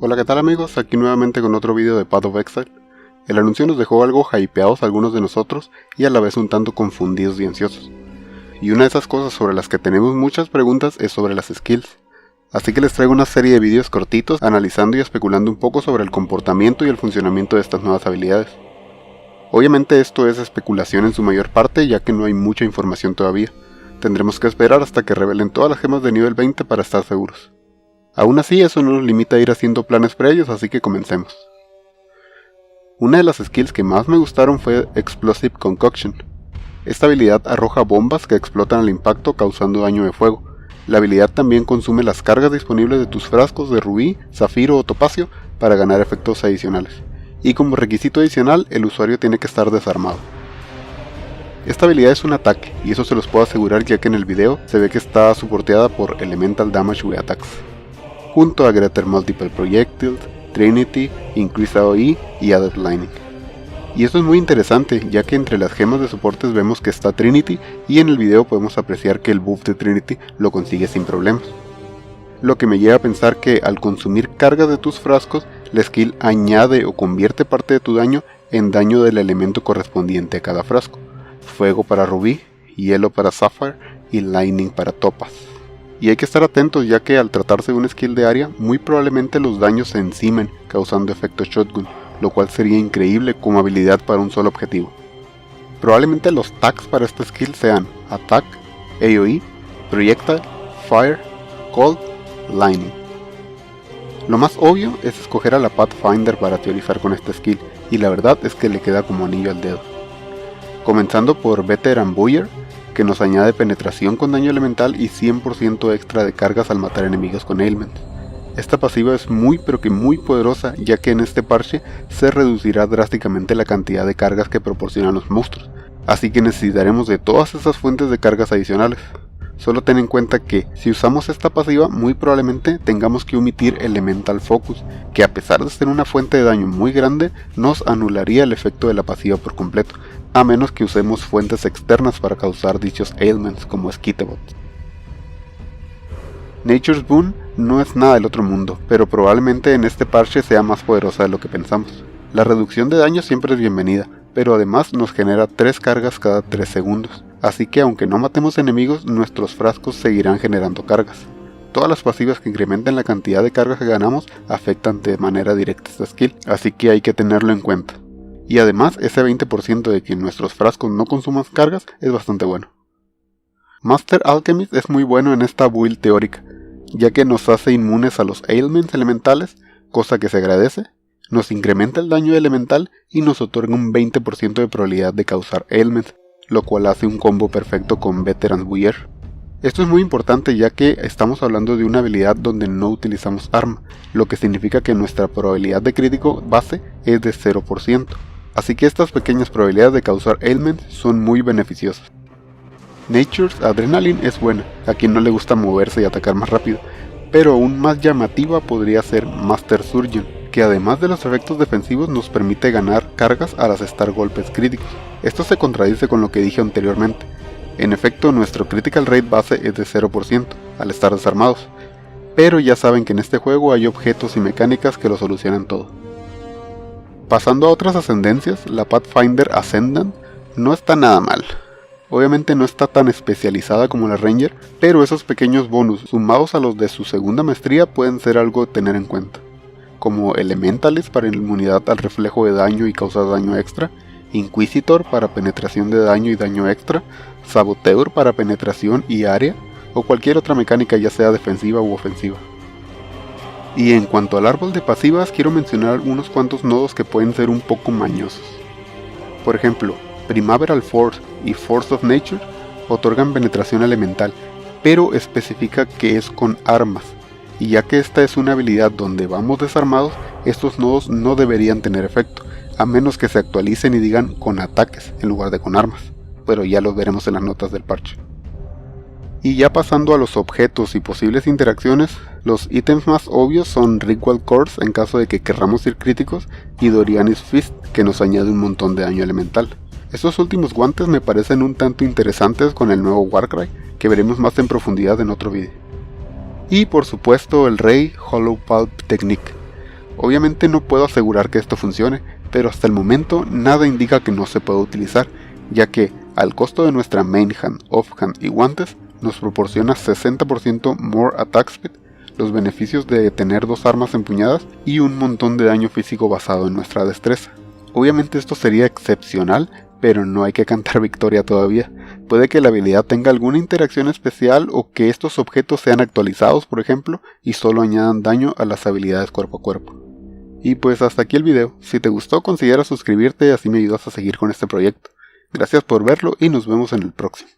Hola, ¿qué tal amigos? Aquí nuevamente con otro video de Path of Exile. El anuncio nos dejó algo hypeados a algunos de nosotros y a la vez un tanto confundidos y ansiosos. Y una de esas cosas sobre las que tenemos muchas preguntas es sobre las skills. Así que les traigo una serie de videos cortitos analizando y especulando un poco sobre el comportamiento y el funcionamiento de estas nuevas habilidades. Obviamente esto es especulación en su mayor parte, ya que no hay mucha información todavía. Tendremos que esperar hasta que revelen todas las gemas de nivel 20 para estar seguros. Aún así, eso no nos limita a ir haciendo planes previos, así que comencemos. Una de las skills que más me gustaron fue Explosive Concoction. Esta habilidad arroja bombas que explotan al impacto causando daño de fuego. La habilidad también consume las cargas disponibles de tus frascos de rubí, zafiro o topacio para ganar efectos adicionales. Y como requisito adicional, el usuario tiene que estar desarmado. Esta habilidad es un ataque, y eso se los puedo asegurar ya que en el video se ve que está soporteada por Elemental Damage with Attacks, junto a Greater Multiple Projectiles, Trinity, Increased AoE y Added Lightning. Y esto es muy interesante, ya que entre las gemas de soportes vemos que está Trinity y en el video podemos apreciar que el buff de Trinity lo consigue sin problemas. Lo que me lleva a pensar que al consumir cargas de tus frascos, la skill añade o convierte parte de tu daño en daño del elemento correspondiente a cada frasco. Fuego para Rubí, hielo para Sapphire y Lightning para Topaz. Y hay que estar atentos ya que al tratarse de una skill de área, muy probablemente los daños se encimen causando efecto shotgun, lo cual sería increíble como habilidad para un solo objetivo. Probablemente los tags para esta skill sean Attack, AoE, Projectile, Fire, Cold, Lightning. Lo más obvio es escoger a la Pathfinder para teorizar con esta skill, y la verdad es que le queda como anillo al dedo. Comenzando por Veteran Buoyer, que nos añade penetración con daño elemental y 100% extra de cargas al matar enemigos con ailments. Esta pasiva es muy pero que muy poderosa, ya que en este parche se reducirá drásticamente la cantidad de cargas que proporcionan los monstruos, así que necesitaremos de todas esas fuentes de cargas adicionales. Solo ten en cuenta que si usamos esta pasiva muy probablemente tengamos que omitir Elemental Focus, que a pesar de ser una fuente de daño muy grande, nos anularía el efecto de la pasiva por completo, a menos que usemos fuentes externas para causar dichos ailments como Skitterbots. Nature's Boon no es nada del otro mundo, pero probablemente en este parche sea más poderosa de lo que pensamos. La reducción de daño siempre es bienvenida, pero además nos genera 3 cargas cada 3 segundos, así que aunque no matemos enemigos, nuestros frascos seguirán generando cargas. Todas las pasivas que incrementen la cantidad de cargas que ganamos afectan de manera directa esta skill, así que hay que tenerlo en cuenta. Y además ese 20% de que nuestros frascos no consuman cargas es bastante bueno. Master Alchemist es muy bueno en esta build teórica, ya que nos hace inmunes a los ailments elementales, cosa que se agradece, nos incrementa el daño elemental y nos otorga un 20% de probabilidad de causar ailments, lo cual hace un combo perfecto con Veteran Buoyer. Esto es muy importante ya que estamos hablando de una habilidad donde no utilizamos arma, lo que significa que nuestra probabilidad de crítico base es de 0%. Así que estas pequeñas probabilidades de causar ailments son muy beneficiosas. Nature's Adrenaline es buena, a quien no le gusta moverse y atacar más rápido, pero aún más llamativa podría ser Master Surgeon, que además de los efectos defensivos nos permite ganar cargas al asestar golpes críticos. Esto se contradice con lo que dije anteriormente. En efecto, nuestro critical rate base es de 0% al estar desarmados, pero ya saben que en este juego hay objetos y mecánicas que lo solucionan todo. Pasando a otras ascendencias, la Pathfinder Ascendant no está nada mal. Obviamente no está tan especializada como la Ranger, pero esos pequeños bonus sumados a los de su segunda maestría pueden ser algo a tener en cuenta, como Elementalist para inmunidad al reflejo de daño y causar daño extra, Inquisitor para penetración de daño y daño extra, Saboteur para penetración y área, o cualquier otra mecánica ya sea defensiva u ofensiva. Y en cuanto al árbol de pasivas, quiero mencionar unos cuantos nodos que pueden ser un poco mañosos. Por ejemplo, Primaveral Force y Force of Nature otorgan penetración elemental, pero especifica que es con armas, y ya que esta es una habilidad donde vamos desarmados, estos nodos no deberían tener efecto, a menos que se actualicen y digan con ataques en lugar de con armas, pero ya los veremos en las notas del parche. Y ya pasando a los objetos y posibles interacciones, los ítems más obvios son Ritual Cores en caso de que querramos ir críticos y Dorianis Fist, que nos añade un montón de daño elemental. Estos últimos guantes me parecen un tanto interesantes con el nuevo Warcry, que veremos más en profundidad en otro vídeo. Y por supuesto el rey Hollow Pulp Technique. Obviamente no puedo asegurar que esto funcione, pero hasta el momento nada indica que no se pueda utilizar, ya que al costo de nuestra main hand, off hand y guantes nos proporciona 60% more attack speed, los beneficios de tener 2 armas empuñadas y un montón de daño físico basado en nuestra destreza. Obviamente esto sería excepcional, pero no hay que cantar victoria todavía. Puede que la habilidad tenga alguna interacción especial o que estos objetos sean actualizados, por ejemplo, y solo añadan daño a las habilidades cuerpo a cuerpo. Y pues hasta aquí el video. Si te gustó, considera suscribirte, así me ayudas a seguir con este proyecto. Gracias por verlo y nos vemos en el próximo.